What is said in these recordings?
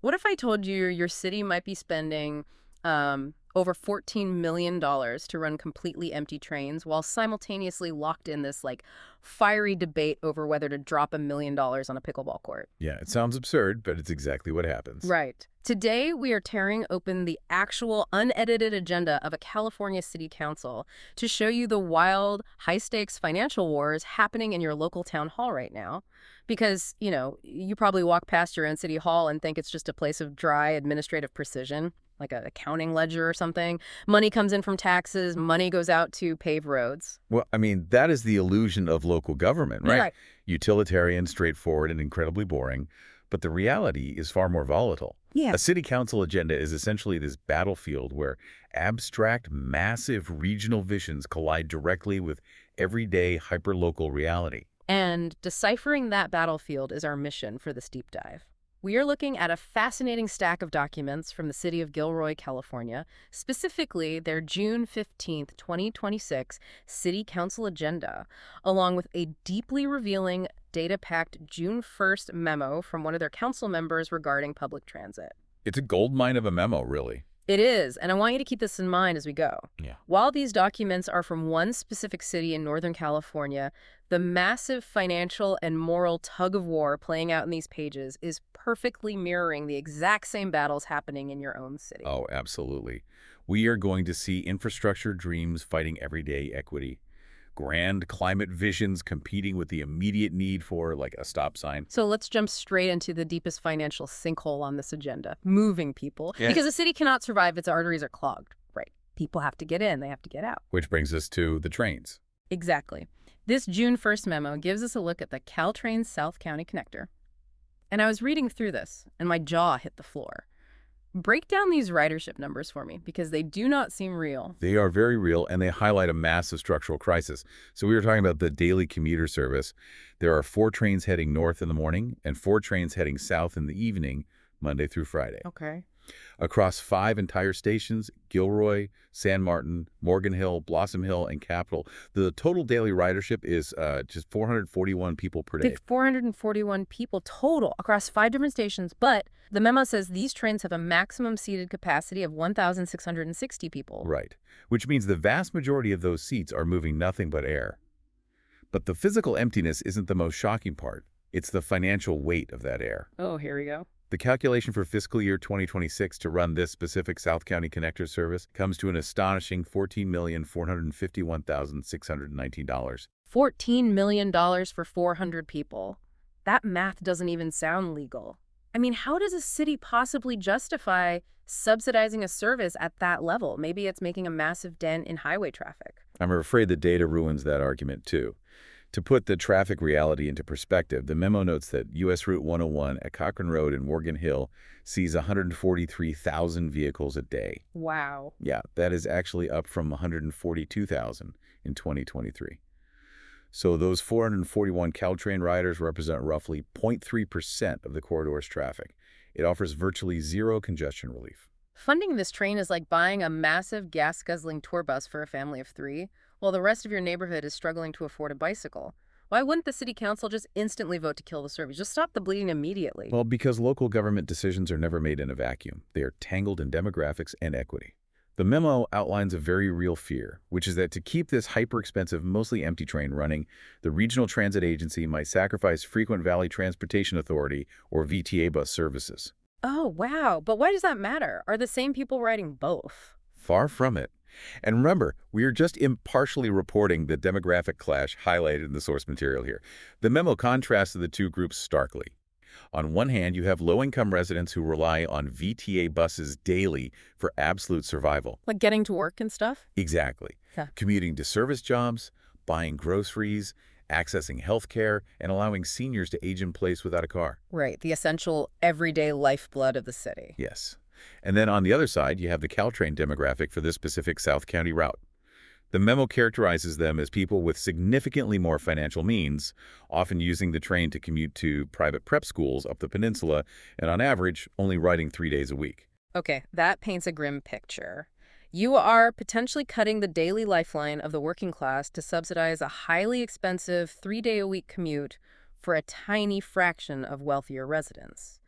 What if I told you your city might be spending over $14 million to run completely empty trains while simultaneously locked in this like fiery debate over whether to drop $1 million on a pickleball court? Yeah, it sounds absurd, but it's exactly what happens. Right. Today, we are tearing open the actual unedited agenda of a California city council to show you the wild, high-stakes financial wars happening in your local town hall right now. Because, you probably walk past your own city hall and think it's just a place of dry administrative precision, like an accounting ledger or something. Money comes in from taxes, money goes out to pave roads. Well, I mean, that is the illusion of local government, right? Right. Utilitarian, straightforward, and incredibly boring. But the reality is far more volatile. Yeah. A city council agenda is essentially this battlefield where abstract, massive regional visions collide directly with everyday, hyperlocal reality. And deciphering that battlefield is our mission for this deep dive. We are looking at a fascinating stack of documents from the city of Gilroy, California, specifically their June 15th, 2026 City Council agenda, along with a deeply revealing, data-packed June 1st memo from one of their council members regarding public transit. It's a goldmine of a memo, really. It is, and I want you to keep this in mind as we go. Yeah. While these documents are from one specific city in Northern California, the massive financial and moral tug of war playing out in these pages is perfectly mirroring the exact same battles happening in your own city. Oh, absolutely. We are going to see infrastructure dreams fighting everyday equity, grand climate visions competing with the immediate need for, like, a stop sign. So let's jump straight into the deepest financial sinkhole on this agenda, moving people. Yeah. Because a city cannot survive if its arteries are clogged. Right. People have to get in, they have to get out. Which brings us to the trains. Exactly. This June 1st memo gives us a look at the Caltrain South County Connector. And I was reading through this, and my jaw hit the floor. Break down these ridership numbers for me, because they do not seem real. They are very real, and they highlight a massive structural crisis. So we were talking about the daily commuter service. There are 4 trains heading north in the morning and 4 trains heading south in the evening, Monday through Friday. Okay. Across 5 entire stations, Gilroy, San Martin, Morgan Hill, Blossom Hill, and Capitol, the total daily ridership is just 441 people per day. 441 people total across 5 different stations, but the memo says these trains have a maximum seated capacity of 1,660 people. Right, which means the vast majority of those seats are moving nothing but air. But the physical emptiness isn't the most shocking part. It's the financial weight of that air. Oh, here we go. The calculation for fiscal year 2026 to run this specific South County Connector service comes to an astonishing $14,451,619. $14 million for 400 people. That math doesn't even sound legal. I mean, how does a city possibly justify subsidizing a service at that level? Maybe it's making a massive dent in highway traffic. I'm afraid the data ruins that argument, too. To put the traffic reality into perspective, the memo notes that U.S. Route 101 at Cochran Road in Morgan Hill sees 143,000 vehicles a day. Wow. Yeah, that is actually up from 142,000 in 2023. So those 441 Caltrain riders represent roughly 0.3% of the corridor's traffic. It offers virtually zero congestion relief. Funding this train is like buying a massive gas-guzzling tour bus for a family of 3, while the rest of your neighborhood is struggling to afford a bicycle. Why wouldn't the city council just instantly vote to kill the service? Just stop the bleeding immediately. Well, because local government decisions are never made in a vacuum. They are tangled in demographics and equity. The memo outlines a very real fear, which is that to keep this hyper-expensive, mostly empty train running, the Regional Transit Agency might sacrifice Frequent Valley Transportation Authority, or VTA bus services. Oh, wow. But why does that matter? Are the same people riding both? Far from it. And remember, we are just impartially reporting the demographic clash highlighted in the source material here. The memo contrasts the two groups starkly. On one hand, you have low-income residents who rely on VTA buses daily for absolute survival. Like getting to work and stuff? Exactly. Yeah. Commuting to service jobs, buying groceries, accessing health care, and allowing seniors to age in place without a car. Right, the essential everyday lifeblood of the city. Yes. And then on the other side, you have the Caltrain demographic for this specific South County route. The memo characterizes them as people with significantly more financial means, often using the train to commute to private prep schools up the peninsula, and on average, only riding 3 days a week. Okay, that paints a grim picture. You are potentially cutting the daily lifeline of the working class to subsidize a highly expensive 3-day-a-week commute for a tiny fraction of wealthier residents.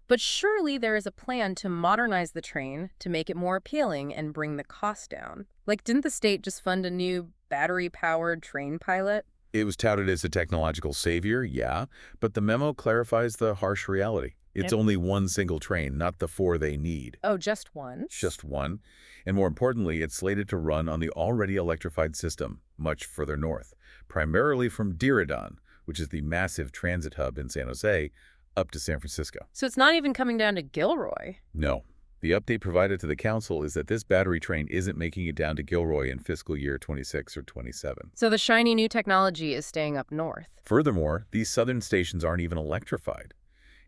But surely there is a plan to modernize the train to make it more appealing and bring the cost down. Like, didn't the state just fund a new battery-powered train pilot? It was touted as a technological savior, yeah, but the memo clarifies the harsh reality. It's Yep. only one single train, not the four they need. Oh, just one? Just one. And more importantly, it's slated to run on the already electrified system, much further north, primarily from Diridon, which is the massive transit hub in San Jose, up to San Francisco. So it's not even coming down to Gilroy. No. The update provided to the council is that this battery train isn't making it down to Gilroy in fiscal year 26 or 27. So the shiny new technology is staying up north. Furthermore, these southern stations aren't even electrified.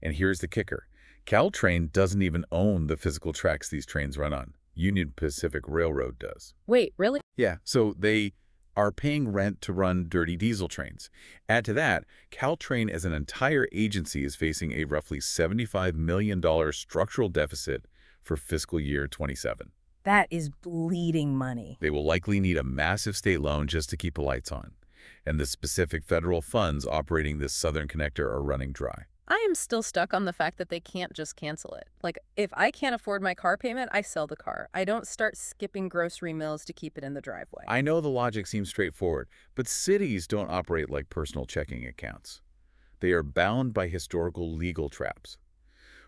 And here's the kicker. Caltrain doesn't even own the physical tracks these trains run on. Union Pacific Railroad does. Wait, really? Yeah, so they are paying rent to run dirty diesel trains. Add to that, Caltrain as an entire agency is facing a roughly $75 million structural deficit for fiscal year 27. That is bleeding money. They will likely need a massive state loan just to keep the lights on. And the specific federal funds operating this southern connector are running dry. I am still stuck on the fact that they can't just cancel it. Like, if I can't afford my car payment, I sell the car. I don't start skipping grocery meals to keep it in the driveway. I know the logic seems straightforward, but cities don't operate like personal checking accounts. They are bound by historical legal traps.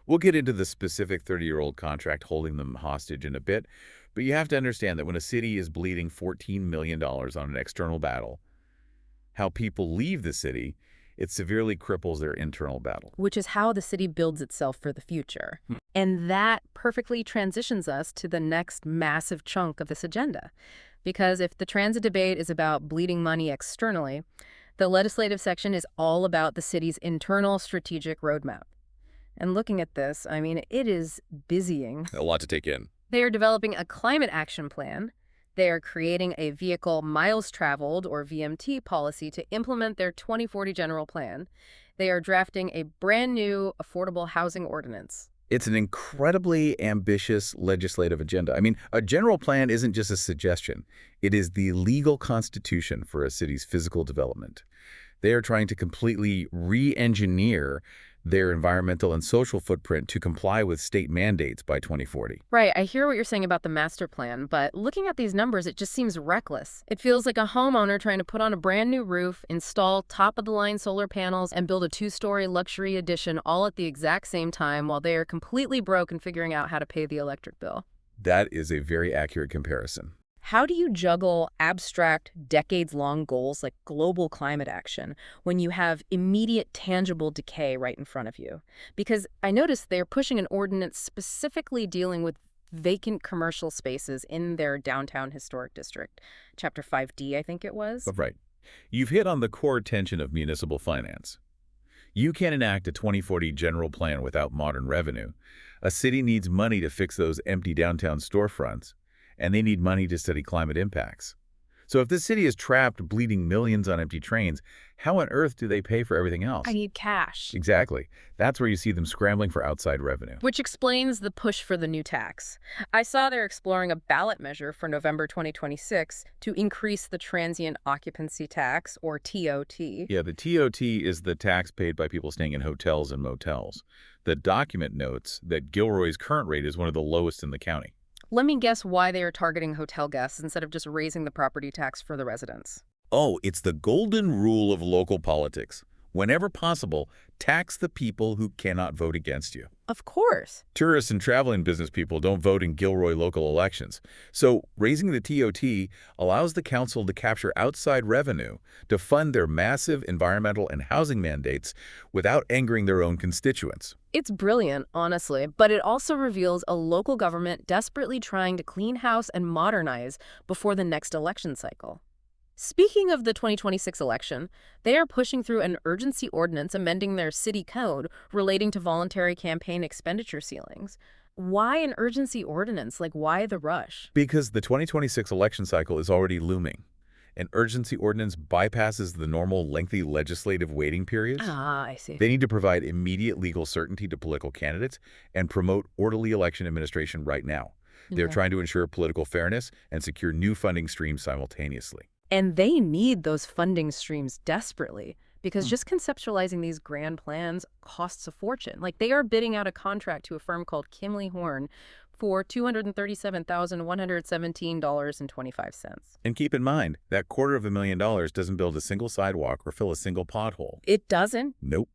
We'll get into the specific 30-year-old contract holding them hostage in a bit, but you have to understand that when a city is bleeding $14 million on an external battle, how people leave the city, it severely cripples their internal battle. Which is how the city builds itself for the future. And that perfectly transitions us to the next massive chunk of this agenda. Because if the transit debate is about bleeding money externally, the legislative section is all about the city's internal strategic roadmap. And looking at this, I mean, it is busying. A lot to take in. They are developing a climate action plan. They are creating a vehicle miles traveled, or VMT, policy to implement their 2040 general plan. They are drafting a brand new affordable housing ordinance. It's an incredibly ambitious legislative agenda. I mean, a general plan isn't just a suggestion. It is the legal constitution for a city's physical development. They are trying to completely re-engineer their environmental and social footprint to comply with state mandates by 2040. Right, I hear what you're saying about the master plan, but looking at these numbers, it just seems reckless. It feels like a homeowner trying to put on a brand new roof, install top-of-the-line solar panels, and build a 2-story luxury addition all at the exact same time while they are completely broke and figuring out how to pay the electric bill. That is a very accurate comparison. How do you juggle abstract, decades-long goals like global climate action when you have immediate, tangible decay right in front of you? Because I noticed they're pushing an ordinance specifically dealing with vacant commercial spaces in their downtown historic district. Chapter 5D, I think it was. Right. You've hit on the core tension of municipal finance. You can't enact a 2040 general plan without modern revenue. A city needs money to fix those empty downtown storefronts, and they need money to study climate impacts. So if the city is trapped bleeding millions on empty trains, how on earth do they pay for everything else? I need cash. Exactly. That's where you see them scrambling for outside revenue. Which explains the push for the new tax. I saw they're exploring a ballot measure for November 2026 to increase the transient occupancy tax, or TOT. Yeah, the TOT is the tax paid by people staying in hotels and motels. The document notes that Gilroy's current rate is one of the lowest in the county. Let me guess why they are targeting hotel guests instead of just raising the property tax for the residents. Oh, it's the golden rule of local politics. Whenever possible, tax the people who cannot vote against you. Of course. Tourists and traveling business people don't vote in Gilroy local elections. So raising the TOT allows the council to capture outside revenue to fund their massive environmental and housing mandates without angering their own constituents. It's brilliant, honestly, but it also reveals a local government desperately trying to clean house and modernize before the next election cycle. Speaking of the 2026 election, they are pushing through an urgency ordinance amending their city code relating to voluntary campaign expenditure ceilings. Why an urgency ordinance? Like, why the rush? Because the 2026 election cycle is already looming. An urgency ordinance bypasses the normal lengthy legislative waiting periods. Ah, I see. They need to provide immediate legal certainty to political candidates and promote orderly election administration right now. They're trying to ensure political fairness and secure new funding streams simultaneously. And they need those funding streams desperately because just conceptualizing these grand plans costs a fortune. Like, they are bidding out a contract to a firm called Kimley Horn for $237,117.25. And keep in mind, that $250,000 doesn't build a single sidewalk or fill a single pothole. It doesn't? Nope.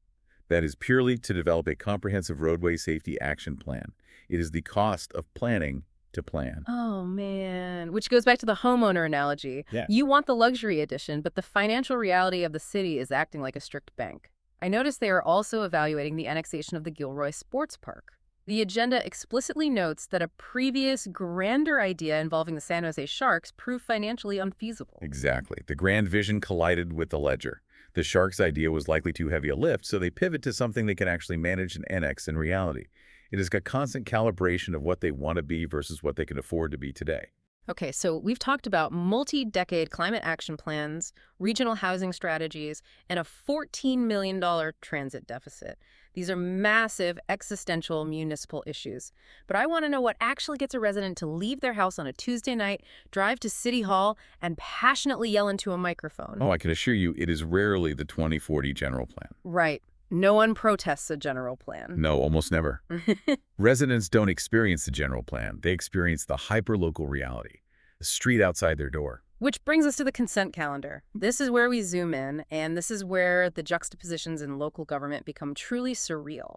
That is purely to develop a comprehensive roadway safety action plan. It is the cost of planning to plan. Oh, man. Which goes back to the homeowner analogy. Yeah. You want the luxury edition, but the financial reality of the city is acting like a strict bank. I noticed they are also evaluating the annexation of the Gilroy Sports Park. The agenda explicitly notes that a previous, grander idea involving the San Jose Sharks proved financially unfeasible. Exactly. The grand vision collided with the ledger. The Sharks' idea was likely too heavy a lift, so they pivot to something they can actually manage and annex in reality. It is a constant calibration of what they want to be versus what they can afford to be today. Okay, so we've talked about multi-decade climate action plans, regional housing strategies, and a $14 million transit deficit. These are massive existential municipal issues. But I want to know what actually gets a resident to leave their house on a Tuesday night, drive to City Hall, and passionately yell into a microphone. Oh, I can assure you it is rarely the 2040 general plan. Right. No one protests a general plan. No, almost never. Residents don't experience the general plan. They experience the hyper-local reality, the street outside their door. Which brings us to the consent calendar. This is where we zoom in, and this is where the juxtapositions in local government become truly surreal.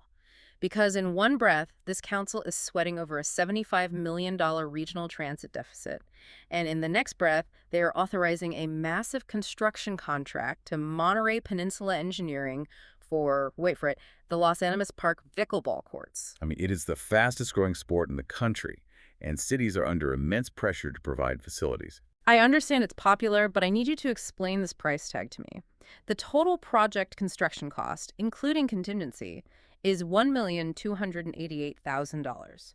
Because in one breath, this council is sweating over a $75 million regional transit deficit. And in the next breath, they are authorizing a massive construction contract to Monterey Peninsula Engineering for, wait for it, the Los Animas Park pickleball courts. I mean, it is the fastest growing sport in the country, and cities are under immense pressure to provide facilities. I understand it's popular, but I need you to explain this price tag to me. The total project construction cost, including contingency, is $1,288,000.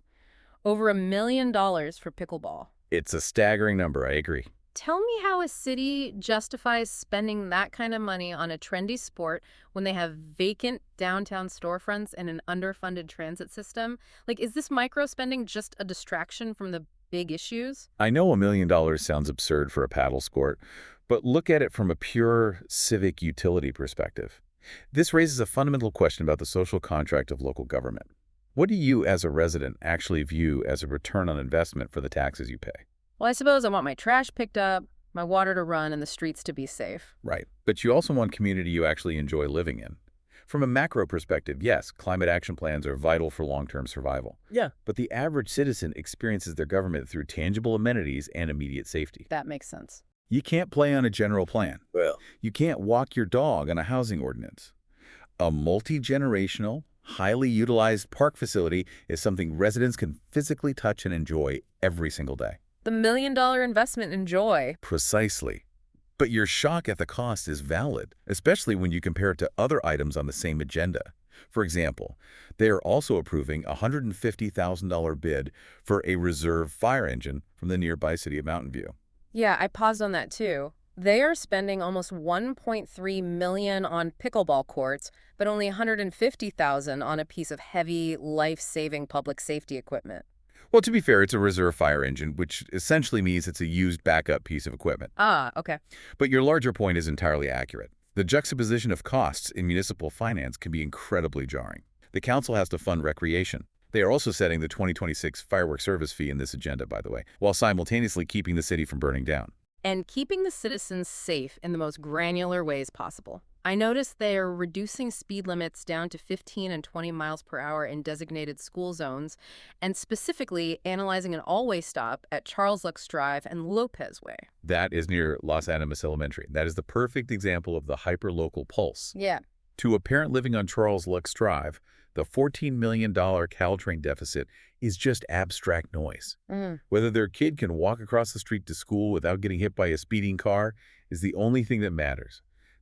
Over $1 million for pickleball. It's a staggering number, I agree. Tell me how a city justifies spending that kind of money on a trendy sport when they have vacant downtown storefronts and an underfunded transit system. Like, is this micro spending just a distraction from the big issues? I know $1 million sounds absurd for a paddle sport, but look at it from a pure civic utility perspective. This raises a fundamental question about the social contract of local government. What do you, as a resident, actually view as a return on investment for the taxes you pay? Well, I suppose I want my trash picked up, my water to run, and the streets to be safe. Right. But you also want community you actually enjoy living in. From a macro perspective, yes, climate action plans are vital for long-term survival. Yeah. But the average citizen experiences their government through tangible amenities and immediate safety. That makes sense. You can't play on a general plan. Well, You can't walk your dog on a housing ordinance. A multi-generational, highly utilized park facility is something residents can physically touch and enjoy every single day. The $1 million investment in joy. Precisely. But your shock at the cost is valid, especially when you compare it to other items on the same agenda. For example, they are also approving a $150,000 bid for a reserve fire engine from the nearby city of Mountain View. Yeah, I paused on that too. They are spending almost $1.3 million on pickleball courts, but only $150,000 on a piece of heavy, life-saving public safety equipment. Well, to be fair, it's a reserve fire engine, which essentially means it's a used backup piece of equipment. Ah, okay. But your larger point is entirely accurate. The juxtaposition of costs in municipal finance can be incredibly jarring. The council has to fund recreation. They are also setting the 2026 fireworks service fee in this agenda, by the way, while simultaneously keeping the city from burning down. And keeping the citizens safe in the most granular ways possible. I noticed they are reducing speed limits down to 15 and 20 miles per hour in designated school zones, and specifically analyzing an all-way stop at Charles Lux Drive and Lopez Way. That is near Los Animas Elementary. That is the perfect example of the hyper-local pulse. Yeah. To a parent living on Charles Lux Drive, the $14 million Caltrain deficit is just abstract noise. Whether their kid can walk across the street to school without getting hit by a speeding car is the only thing that matters.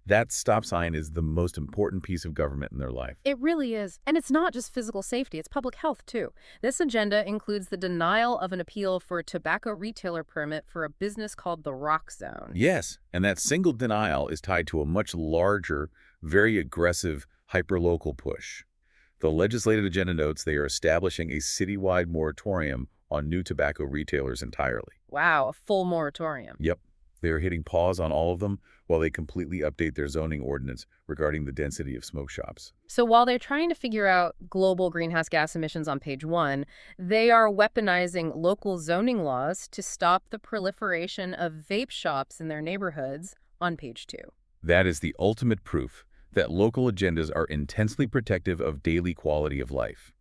That stop sign is the most important piece of government in their life. It really is. And it's not just physical safety, it's public health, too. This agenda includes the denial of an appeal for a tobacco retailer permit for a business called the Rock Zone. Yes, and that single denial is tied to a much larger, very aggressive, hyperlocal push. The legislative agenda notes they are establishing a citywide moratorium on new tobacco retailers entirely. Wow, a full moratorium. Yep. They are hitting pause on all of them while they completely update their zoning ordinance regarding the density of smoke shops. So while they're trying to figure out global greenhouse gas emissions on page one, they are weaponizing local zoning laws to stop the proliferation of vape shops in their neighborhoods on page two. That is the ultimate proof that local agendas are intensely protective of daily quality of life.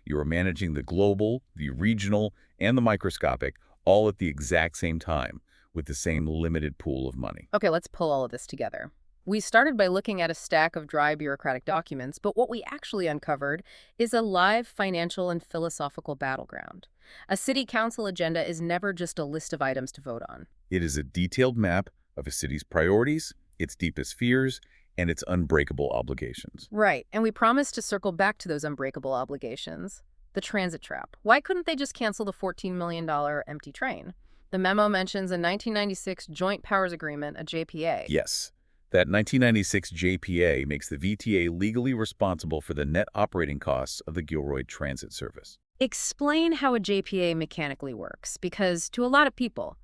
You are managing the global, the regional, and the microscopic all at the exact same time with the same limited pool of money. Okay, let's pull all of this together. We started by looking at a stack of dry bureaucratic documents, but what we actually uncovered is a live financial and philosophical battleground. A city council agenda is never just a list of items to vote on. It is a detailed map of a city's priorities, its deepest fears, and its unbreakable obligations. Right, and we promised to circle back to those unbreakable obligations. The transit trap. Why couldn't they just cancel the $14 million empty train? The memo mentions a 1996 Joint Powers Agreement, a JPA. Yes, that 1996 JPA makes the VTA legally responsible for the net operating costs of the Gilroy transit service. Explain how a JPA mechanically works, because to a lot of people,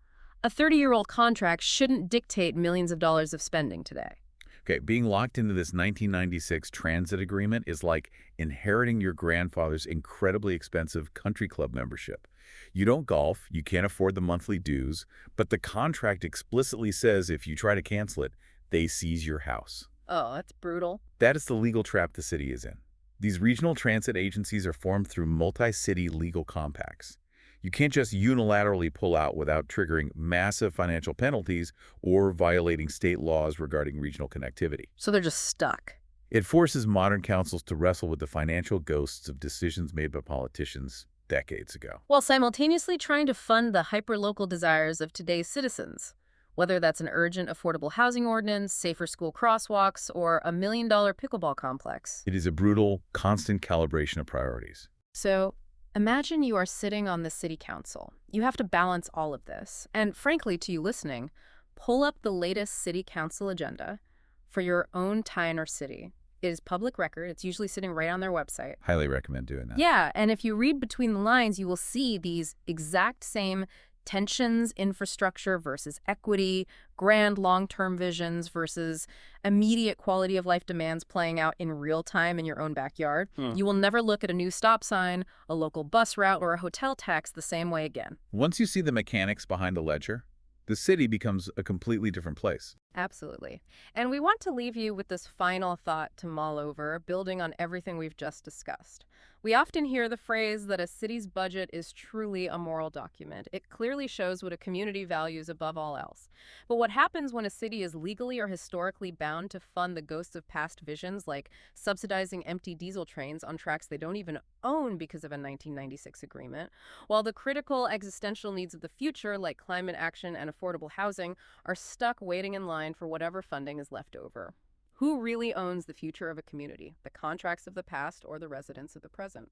a 30-year-old contract shouldn't dictate millions of dollars of spending today. Okay, being locked into this 1996 transit agreement is like inheriting your grandfather's incredibly expensive country club membership. You don't golf, you can't afford the monthly dues, but the contract explicitly says if you try to cancel it, they seize your house. Oh, that's brutal. That is the legal trap the city is in. These regional transit agencies are formed through multi-city legal compacts. You can't just unilaterally pull out without triggering massive financial penalties or violating state laws regarding regional connectivity. So they're just stuck. It forces modern councils to wrestle with the financial ghosts of decisions made by politicians decades ago. While simultaneously trying to fund the hyperlocal desires of today's citizens, whether that's an urgent affordable housing ordinance, safer school crosswalks, or a $1 million pickleball complex. It is a brutal, constant calibration of priorities. So imagine you are sitting on the city council. You have to balance all of this. And frankly, to you listening, pull up the latest city council agenda for your own town or city. It is public record. It's usually sitting right on their website. Highly recommend doing that. Yeah, and if you read between the lines, you will see these exact same tensions, infrastructure versus equity, grand long-term visions versus immediate quality of life demands playing out in real time in your own backyard. You will never look at a new stop sign, a local bus route, or a hotel tax the same way again. Once you see the mechanics behind the ledger, the city becomes a completely different place. Absolutely. And we want to leave you with this final thought to mull over, building on everything we've just discussed. We often hear the phrase that a city's budget is truly a moral document. It clearly shows what a community values above all else. But what happens when a city is legally or historically bound to fund the ghosts of past visions, like subsidizing empty diesel trains on tracks they don't even own because of a 1996 agreement, while the critical existential needs of the future, like climate action and affordable housing, are stuck waiting in line for whatever funding is left over? Who really owns the future of a community, the contracts of the past or the residents of the present?